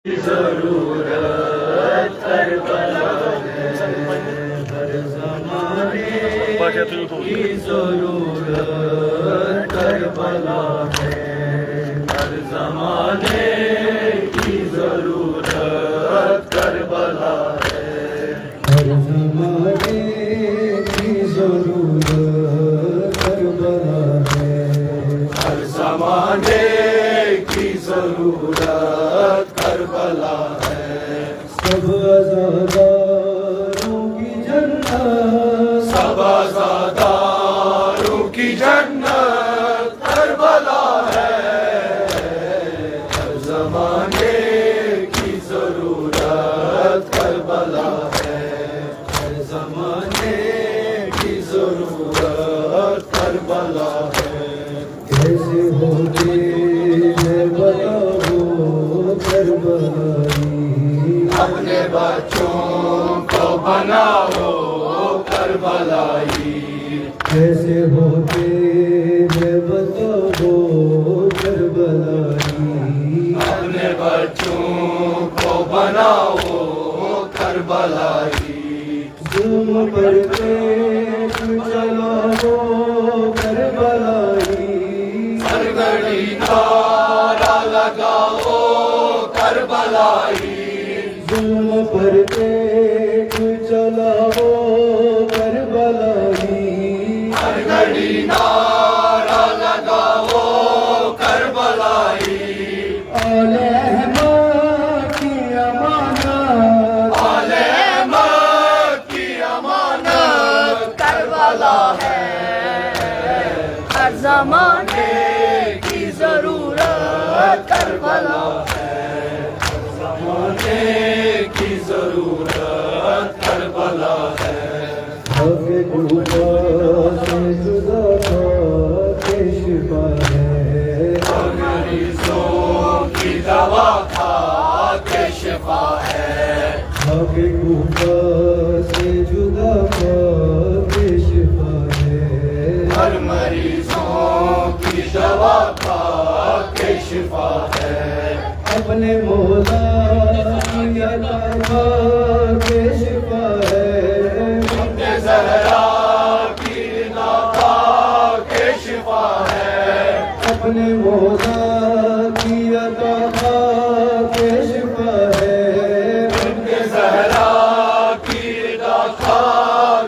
ضرورت کربلا ہے، ہر زمانے کی ضرورت کربلا ہے، ہر زمانے کی ضرورت کربلا ہے، ہر زمانے کی ضرورت کربلا ہے، ہر زمانے کی ضرورت کربلا ہے، سب عزاداروں کی جنت، سب عزاداروں کی جنت کربلا ہے، ہر زمانے کی ضرورت کربلا ہے، ہر زمانے کی ضرورت کربلا ہے، کیسے ہوتے ہیں بتاؤ کربلائی، اپنے بچوں کو بناؤ کربلائی، کیسے ہوتے ہیں بتاؤ کربلائی، اپنے بچوں کو بناؤ کربلائی، ظلم پر پیش چلاؤ کربلائی، ہر گھڑی نعرہ لگاؤ کربلائی، ظلم پر پیش چلاؤ کربلائی، ہر گھڑی نعرہ لگاؤ کربلائی، آل احمد کی امانت، آل احمد کی امانت کربلا ہے، ہر زمانے کی ضرورت کربلا ہے، ہر زمانے کی ضرورت کربلا ہے، حق کوفہ سے جدا کے شفا ہے، مریضوں کی دوا کھا کے شفا ہے، حق کوفہ سے جدا کے شفا ہے، ہر مریضوں کی دوا کھا کے شفا ہے، اپنے مولا کی عطا کے شفا ہے، اپنے زہرا کی رضا کے شفا ہے، اپنے مولا کی عطا کے شفا ہے، اپنے زہرا کی رضا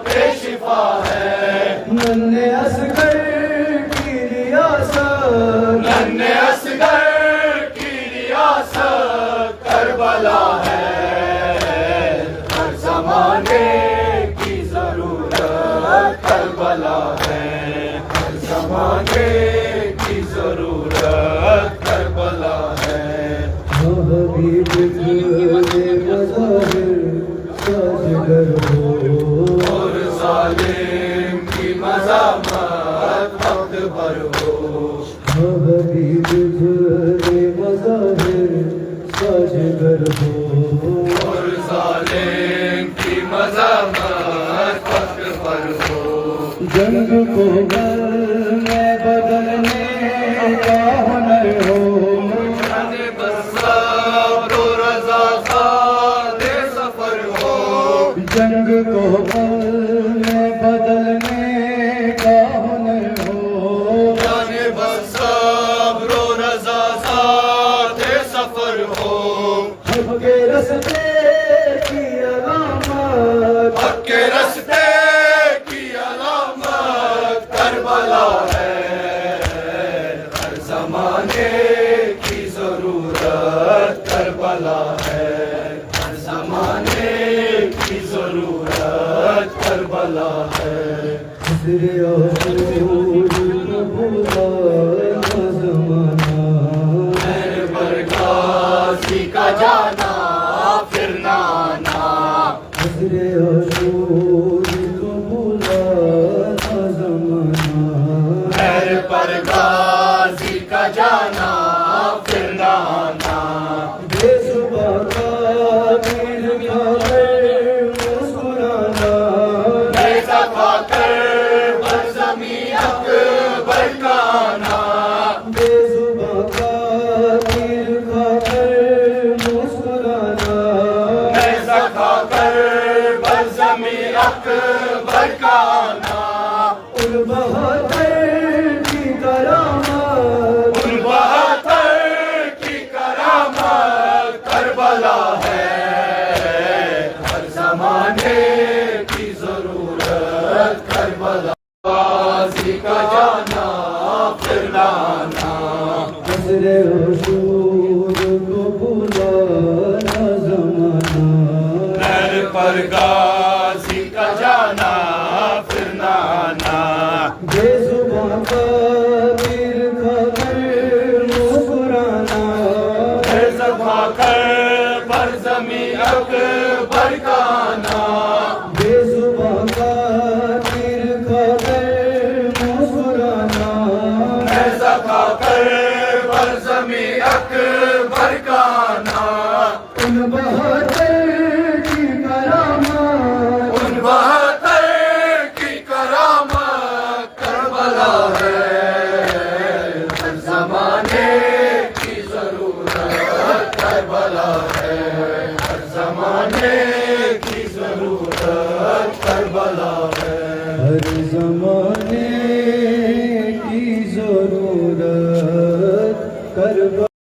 کے شفا ہے، ننھے اصغر کی ریاست، ننھے اصغر کی ریاست کربلا ہے، ہر زمانے کی ضرورت کربلا ہے، ہر زمانے کی ضرورت کربلا ہے، حبیب تیرے مظاہر ساجگر ہو، اور ظالم کی مذمت وقت بھر ہو، حبیب تیرے مظاہر ساجگر ہو، اور ظالم کی مذمت وقت پر ہو، جنگ کو گل میں بدلنے کا ہنر ہو، بس صبر و رضا ساتھ سفر ہو، جنگ کو گل میں بدلنے کا ہنر ہو، بس صبر و رضا ساتھ سفر ہو، حق کے رستے کی علامت، حق کے رستے کی علامت کربلا ہے، ہر زمانے کی ضرورت کربلا ہے، ہر زمانے کی ضرورت کربلا ہے، حضر آسود کو بھولا نہ زمانہ، مہر پر غازی کا جانا پھر نہ آنا، حضر آسود کو بھولا نہ زمانہ، مہر پر غازی کا جانا پھر نہ آنا، بے صبح کا دل کھا کر مسکرانا، نیزہ کھا کر برزمی اکبر کا آنا، بے صبح کا دل کھا کر مسکرانا، کربلا ہے، ہر زمانے کی ضرورت کربلا، غازی کا جانا پھر لانا، عصر حشور کو بلانا زمانہ، نہر پر غازی کا جانا پھر لانا، بے زباں کا پیر کھا کر مسکرانا، بے زباں کر بر زمیں اکبر کا آنا، بے زباں کا پیر کھا کر مسکرانا، بے زباں کر بر زمیں اکبر کا آنا، ان بہادر کی کرامت، ان بہادر کی کرامت کربلا ہے، ہر زمانے کی ضرورت کربلا ہے، ہر زمانے کی ضرورت کربلا ہے، ہر زمانے